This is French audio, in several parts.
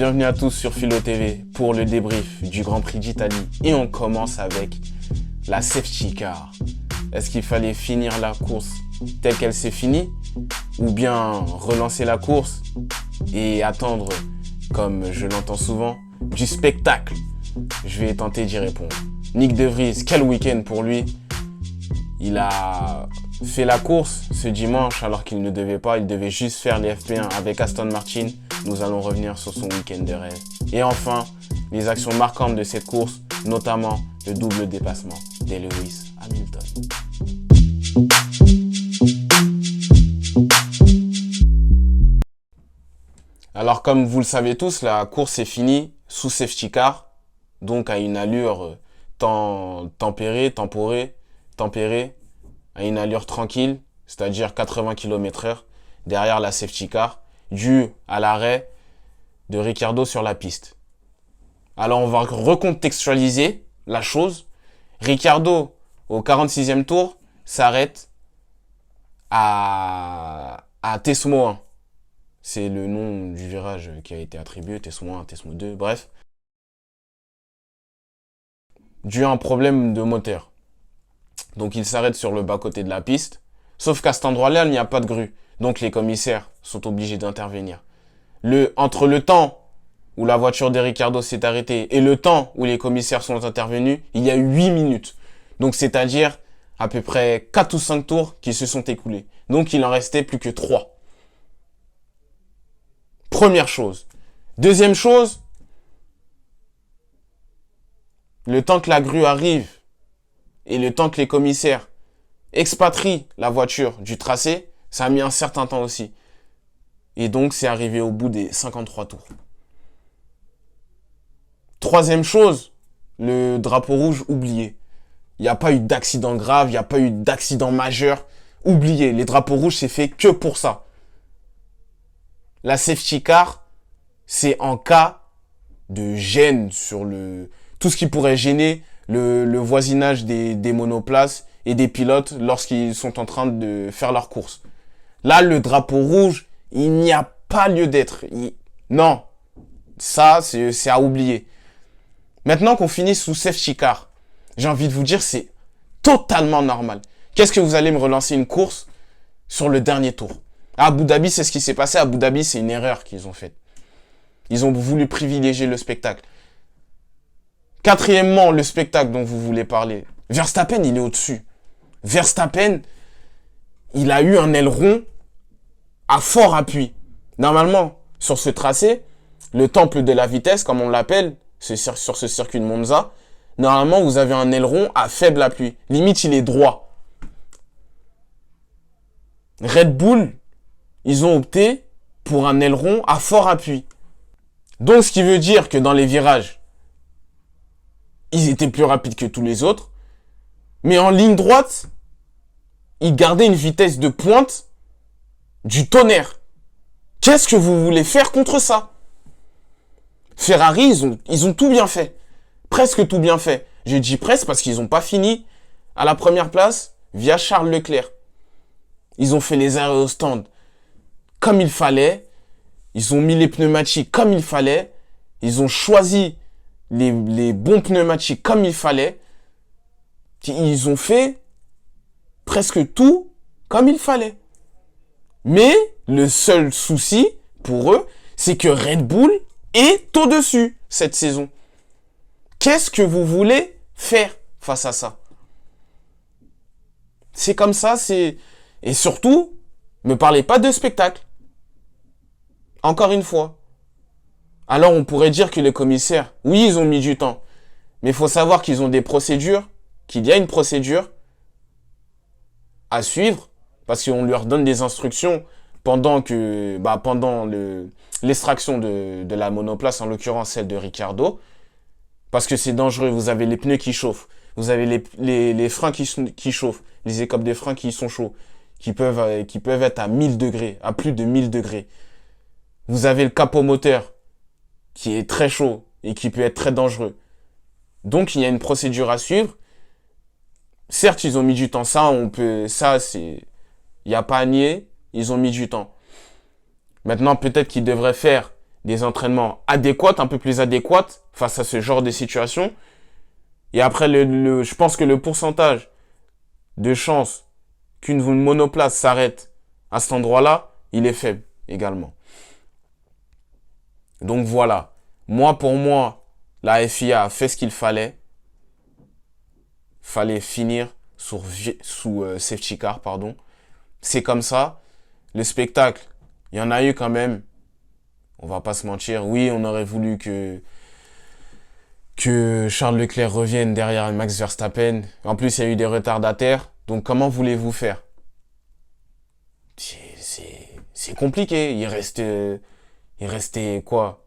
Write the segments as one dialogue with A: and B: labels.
A: bienvenue à tous sur Philo TV pour le débrief du Grand Prix d'Italie. Et on commence avec la safety car. Est-ce qu'il fallait finir la course telle qu'elle s'est finie ou bien relancer la course et attendre, comme je l'entends souvent, du spectacle? Je vais tenter d'y répondre. Nyck de Vries, quel week-end pour lui. Il a fait la course ce dimanche alors qu'il ne devait pas. Il devait juste faire les FP1 avec Aston Martin. Nous allons revenir sur son week-end de rêve. Et enfin, les actions marquantes de cette course, notamment le double dépassement de Lewis Hamilton. Alors comme vous le savez tous, la course est finie sous safety car, donc à une allure tempérée, à une allure tranquille, c'est-à-dire 80 km/h derrière la safety car, dû à l'arrêt de Ricciardo sur la piste. Alors on va recontextualiser la chose. Ricciardo, au 46e tour, s'arrête à Tesmo 1. C'est le nom du virage qui a été attribué, Tesmo 1, Tesmo 2, bref. Dû à un problème de moteur. Donc il s'arrête sur le bas-côté de la piste. Sauf qu'à cet endroit-là, il n'y a pas de grue. Donc les commissaires sont obligés d'intervenir. Entre le temps où la voiture de Ricciardo s'est arrêtée et le temps où les commissaires sont intervenus, il y a eu 8 minutes. Donc c'est-à-dire à peu près 4 ou 5 tours qui se sont écoulés. Donc il en restait plus que 3. Première chose. Deuxième chose, le temps que la grue arrive et le temps que les commissaires expatrient la voiture du tracé, ça a mis un certain temps aussi. Et donc, c'est arrivé au bout des 53 tours. Troisième chose, le drapeau rouge oublié. Il n'y a pas eu d'accident grave, il n'y a pas eu d'accident majeur. Oublié, les drapeaux rouges, c'est fait que pour ça. La safety car, c'est en cas de gêne sur tout ce qui pourrait gêner le voisinage des monoplaces et des pilotes lorsqu'ils sont en train de faire leur course. Là, le drapeau rouge, il n'y a pas lieu d'être. Non, ça, c'est à oublier. Maintenant qu'on finit sous safety car, j'ai envie de vous dire, c'est totalement normal. Qu'est-ce que vous allez me relancer une course sur le dernier tour? À Abu Dhabi, c'est ce qui s'est passé. À Abu Dhabi, c'est une erreur qu'ils ont faite. Ils ont voulu privilégier le spectacle. Quatrièmement, le spectacle dont vous voulez parler. Verstappen, il est au-dessus. Verstappen, il a eu un aileron à fort appui. Normalement, sur ce tracé, le temple de la vitesse, comme on l'appelle, sur ce circuit de Monza, normalement, vous avez un aileron à faible appui. Limite, il est droit. Red Bull, ils ont opté pour un aileron à fort appui. Donc, ce qui veut dire que dans les virages, ils étaient plus rapides que tous les autres. Mais en ligne droite, ils gardaient une vitesse de pointe du tonnerre. Qu'est-ce que vous voulez faire contre ça? Ferrari, ils ont tout bien fait. Presque tout bien fait. Je dis presque parce qu'ils n'ont pas fini à la première place via Charles Leclerc. Ils ont fait les arrêts au stand comme il fallait. Ils ont mis les pneumatiques comme il fallait. Ils ont choisi les bons pneumatiques comme il fallait. Ils ont fait presque tout comme il fallait. Mais le seul souci pour eux, c'est que Red Bull est au-dessus cette saison. Qu'est-ce que vous voulez faire face à ça? C'est comme ça, Et surtout, ne me parlez pas de spectacle. Encore une fois. Alors on pourrait dire que les commissaires, oui, ils ont mis du temps. Mais il faut savoir qu'ils ont des procédures, qu'il y a une procédure à suivre, parce qu'on leur donne des instructions pendant l'extraction de la monoplace, en l'occurrence celle de Ricciardo, parce que c'est dangereux. Vous avez les pneus qui chauffent, vous avez les freins qui chauffent, les écopes des freins qui sont chauds, qui peuvent être à 1000 degrés, à plus de 1000 degrés. Vous avez le capot moteur qui est très chaud et qui peut être très dangereux. Donc il y a une procédure à suivre. Certes, ils ont mis du temps, il n'y a pas à nier, ils ont mis du temps. Maintenant, peut-être qu'ils devraient faire des entraînements adéquats, un peu plus adéquats face à ce genre de situation. Et après, je pense que le pourcentage de chances qu'une monoplace s'arrête à cet endroit-là, il est faible également. Donc voilà. Pour moi, la FIA a fait ce qu'il fallait. Fallait finir sous safety car, pardon. C'est comme ça. Le spectacle, il y en a eu quand même. On va pas se mentir. Oui, on aurait voulu que Charles Leclerc revienne derrière Max Verstappen. En plus, il y a eu des retardataires. Donc, comment voulez-vous faire? C'est compliqué. Il restait quoi?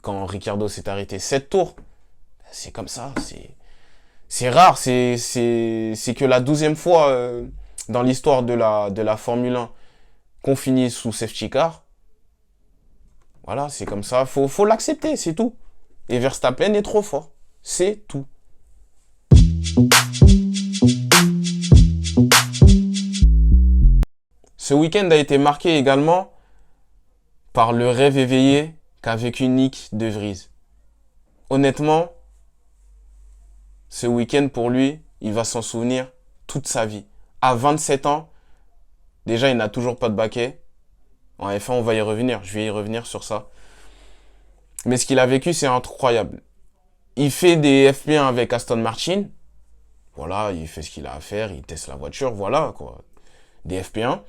A: Quand Ricciardo s'est arrêté? 7 tours. C'est comme ça. C'est rare. C'est que la 12e fois dans l'histoire de la Formule 1 qu'on finit sous safety car. Voilà, c'est comme ça. Faut l'accepter, c'est tout. Et Verstappen est trop fort. C'est tout. Ce week-end a été marqué également par le rêve éveillé qu'a vécu Nyck De Vries. Honnêtement, ce week-end pour lui, il va s'en souvenir toute sa vie. À 27 ans, déjà il n'a toujours pas de baquet. En F1, on va y revenir. Je vais y revenir sur ça. Mais ce qu'il a vécu, c'est incroyable. Il fait des FP1 avec Aston Martin. Voilà, il fait ce qu'il a à faire. Il teste la voiture. Voilà, quoi. Des FP1.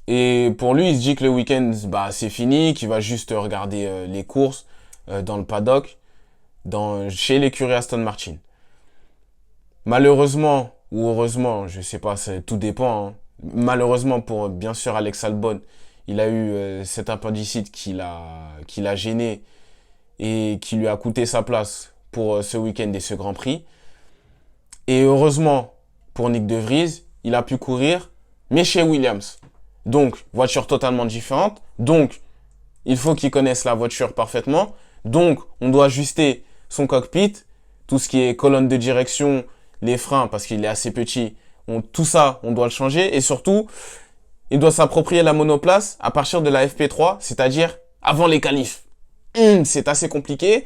A: Et pour lui, il se dit que le week-end, c'est fini, qu'il va juste regarder les courses dans le paddock, chez l'écurie Aston Martin. Malheureusement, ou heureusement, je sais pas, tout dépend. Hein. Malheureusement pour, bien sûr, Alex Albon, il a eu cet appendicite qui l'a gêné et qui lui a coûté sa place pour ce week-end et ce Grand Prix. Et heureusement pour Nyck De Vries, il a pu courir, mais chez Williams. Donc, voiture totalement différente. Donc, il faut qu'il connaisse la voiture parfaitement. Donc, on doit ajuster son cockpit, tout ce qui est colonne de direction, les freins, parce qu'il est assez petit. Tout ça, on doit le changer. Et surtout, il doit s'approprier la monoplace à partir de la FP3, c'est-à-dire avant les qualifs. C'est assez compliqué.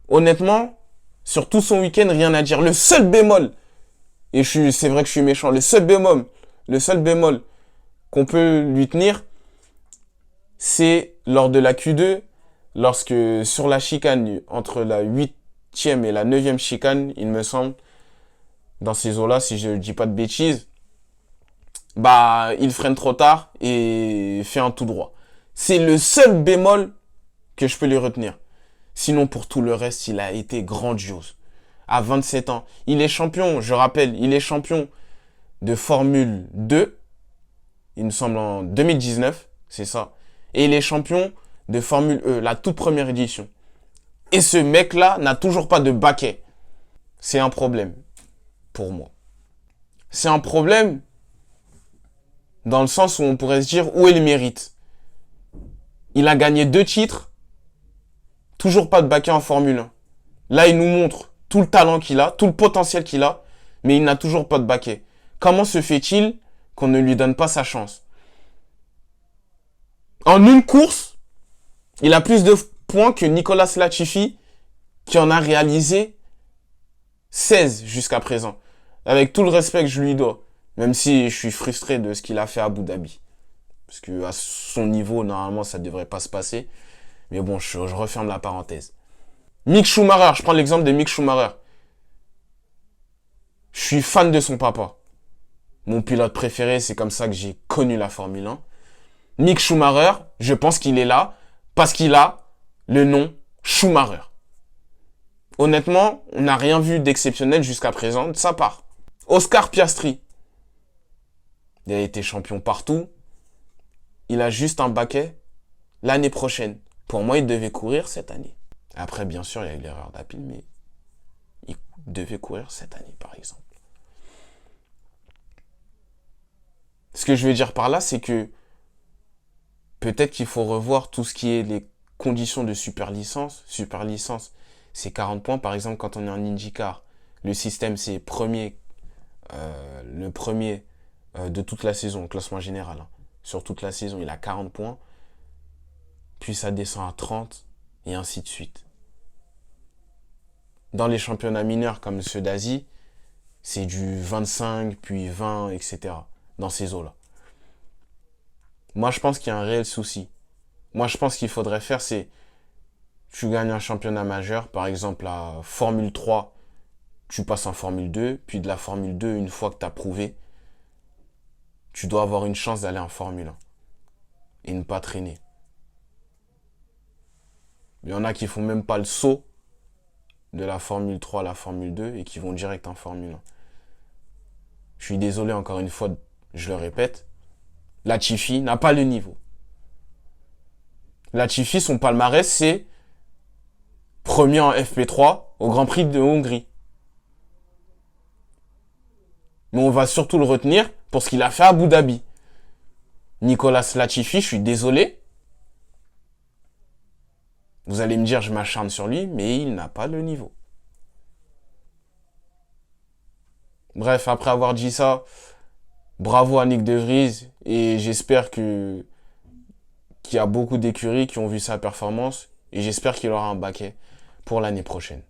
A: Honnêtement, sur tout son week-end, rien à dire. Le seul bémol, et c'est vrai que je suis méchant, le seul bémol qu'on peut lui tenir, c'est lors de la Q2, lorsque sur la chicane, entre la 8e et la 9e chicane, il me semble, dans ces eaux-là, si je ne dis pas de bêtises, il freine trop tard et fait un tout droit. C'est le seul bémol que je peux lui retenir. Sinon, pour tout le reste, il a été grandiose. À 27 ans, il est champion, je rappelle, il est champion de Formule 2, il me semble en 2019, c'est ça. Et il est champion de Formule E, la toute première édition. Et ce mec-là n'a toujours pas de baquet. C'est un problème, pour moi. C'est un problème dans le sens où on pourrait se dire où est le mérite. Il a gagné 2 titres, toujours pas de baquet en Formule 1. Là, il nous montre tout le talent qu'il a, tout le potentiel qu'il a, mais il n'a toujours pas de baquet. Comment se fait-il qu'on ne lui donne pas sa chance? En une course, il a plus de points que Nicolas Latifi, qui en a réalisé 16 jusqu'à présent. Avec tout le respect que je lui dois. Même si je suis frustré de ce qu'il a fait à Abu Dhabi. Parce que à son niveau, normalement, ça ne devrait pas se passer. Mais bon, je referme la parenthèse. Mick Schumacher, je prends l'exemple de Mick Schumacher. Je suis fan de son papa. Mon pilote préféré, c'est comme ça que j'ai connu la Formule 1. Mick Schumacher, je pense qu'il est là parce qu'il a le nom Schumacher. Honnêtement, on n'a rien vu d'exceptionnel jusqu'à présent de sa part. Oscar Piastri. Il a été champion partout. Il a juste un baquet l'année prochaine. Pour moi, il devait courir cette année. Après, bien sûr, il y a eu l'erreur d'Apple, mais il devait courir cette année, par exemple. Ce que je veux dire par là, c'est que peut-être qu'il faut revoir tout ce qui est les conditions de super licence. Super licence, c'est 40 points. Par exemple, quand on est en IndyCar, le système, c'est le premier de toute la saison, au classement général. Hein. Sur toute la saison, il a 40 points. puis ça descend à 30, et ainsi de suite. Dans les championnats mineurs comme ceux d'Asie, c'est du 25, puis 20, etc. dans ces eaux-là. Moi, je pense qu'il y a un réel souci. Moi, je pense qu'il faudrait faire, c'est... Tu gagnes un championnat majeur, par exemple la Formule 3, tu passes en Formule 2, puis de la Formule 2, une fois que tu as prouvé, tu dois avoir une chance d'aller en Formule 1 et ne pas traîner. Il y en a qui font même pas le saut de la Formule 3 à la Formule 2 et qui vont direct en Formule 1. Je suis désolé encore une fois, je le répète, Latifi n'a pas le niveau. Latifi, son palmarès, c'est premier en FP3 au Grand Prix de Hongrie. Mais on va surtout le retenir pour ce qu'il a fait à Abu Dhabi. Nicolas Latifi, je suis désolé. Vous allez me dire, je m'acharne sur lui, mais il n'a pas le niveau. Bref, après avoir dit ça, bravo à Nyck de Vries et j'espère qu'il y a beaucoup d'écuries qui ont vu sa performance et j'espère qu'il aura un baquet pour l'année prochaine.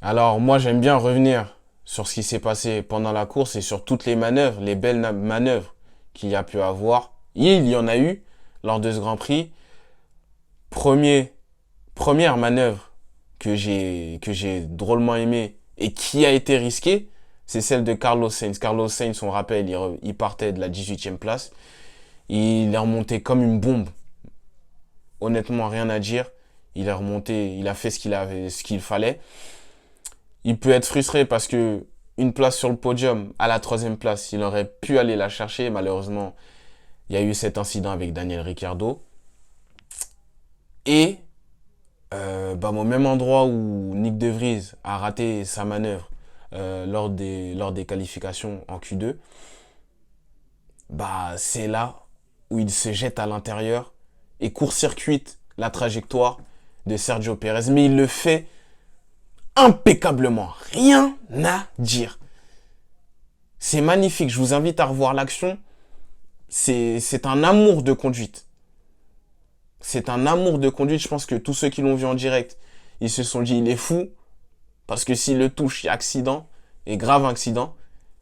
A: Alors moi j'aime bien revenir sur ce qui s'est passé pendant la course et sur toutes les manœuvres, les belles manœuvres qu'il y a pu avoir. Il y en a eu lors de ce Grand Prix. Première manœuvre que j'ai drôlement aimée et qui a été risquée, c'est celle de Carlos Sainz. Carlos Sainz, on rappelle, il partait de la 18e place. Il est remonté comme une bombe. Honnêtement, rien à dire. Il est remonté, il a fait ce qu'il fallait. Il peut être frustré parce que une place sur le podium, à la 3e place, il aurait pu aller la chercher. Malheureusement, il y a eu cet incident avec Daniel Ricciardo. Et au même endroit où Nyck de Vries a raté sa manœuvre lors des qualifications en Q2, c'est là où il se jette à l'intérieur et court-circuite la trajectoire de Sergio Pérez. Mais il le fait impeccablement. Rien à dire. C'est magnifique. Je vous invite à revoir l'action. C'est un amour de conduite. C'est un amour de conduite. Je pense que tous ceux qui l'ont vu en direct, ils se sont dit, il est fou. Parce que s'il le touche, il y a accident. Et grave accident.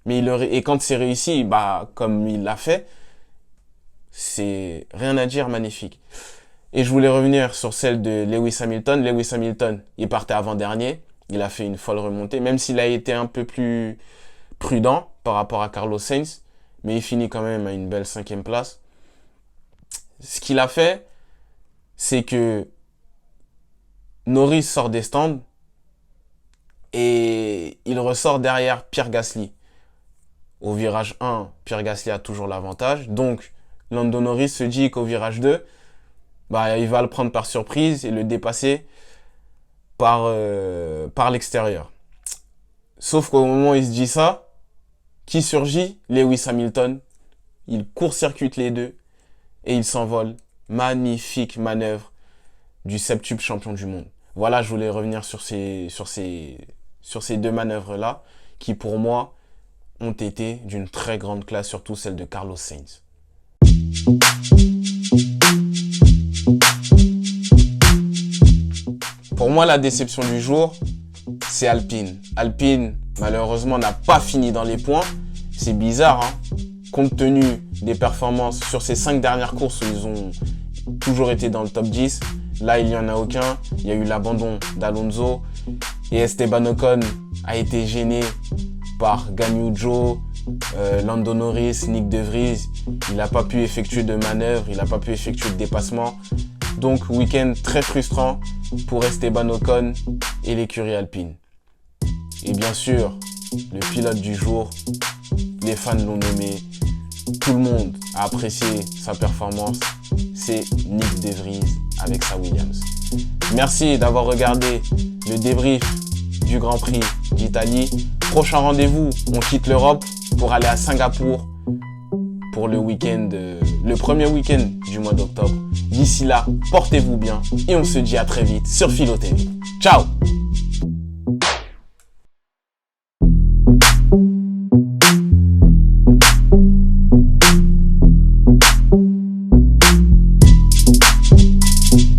A: Mais et quand c'est réussi, comme il l'a fait, c'est rien à dire, magnifique. Et je voulais revenir sur celle de Lewis Hamilton. Lewis Hamilton, il partait avant-dernier. Il a fait une folle remontée, même s'il a été un peu plus prudent par rapport à Carlos Sainz. Mais il finit quand même à une belle 5e place. Ce qu'il a fait, c'est que Norris sort des stands et il ressort derrière Pierre Gasly. Au virage 1, Pierre Gasly a toujours l'avantage. Donc, Lando Norris se dit qu'au virage 2, il va le prendre par surprise et le dépasser par l'extérieur. Sauf qu'au moment où il se dit ça, qui surgit? Lewis Hamilton. Il court-circuite les deux et il s'envole. Magnifique manœuvre du septuple champion du monde. Voilà, je voulais revenir sur ces deux manœuvres-là qui, pour moi, ont été d'une très grande classe, surtout celle de Carlos Sainz. Pour moi, la déception du jour, c'est Alpine. Alpine, malheureusement, n'a pas fini dans les points. C'est bizarre, hein, compte tenu des performances sur ces 5 dernières courses où ils ont toujours été dans le top 10. Là, il n'y en a aucun. Il y a eu l'abandon d'Alonso. Et Esteban Ocon a été gêné par Guanyu Zhou, Lando Norris, Nyck de Vries. Il n'a pas pu effectuer de manœuvre, il n'a pas pu effectuer de dépassement. Donc, week-end très frustrant pour Esteban Ocon et l'écurie Alpine. Et bien sûr, le pilote du jour, les fans l'ont nommé, tout le monde a apprécié sa performance, c'est Nyck de Vries avec sa Williams. Merci d'avoir regardé le débrief du Grand Prix d'Italie. Prochain rendez-vous, on quitte l'Europe pour aller à Singapour pour le premier week-end du mois d'octobre. D'ici là, portez-vous bien et on se dit à très vite sur Philo TV. Ciao!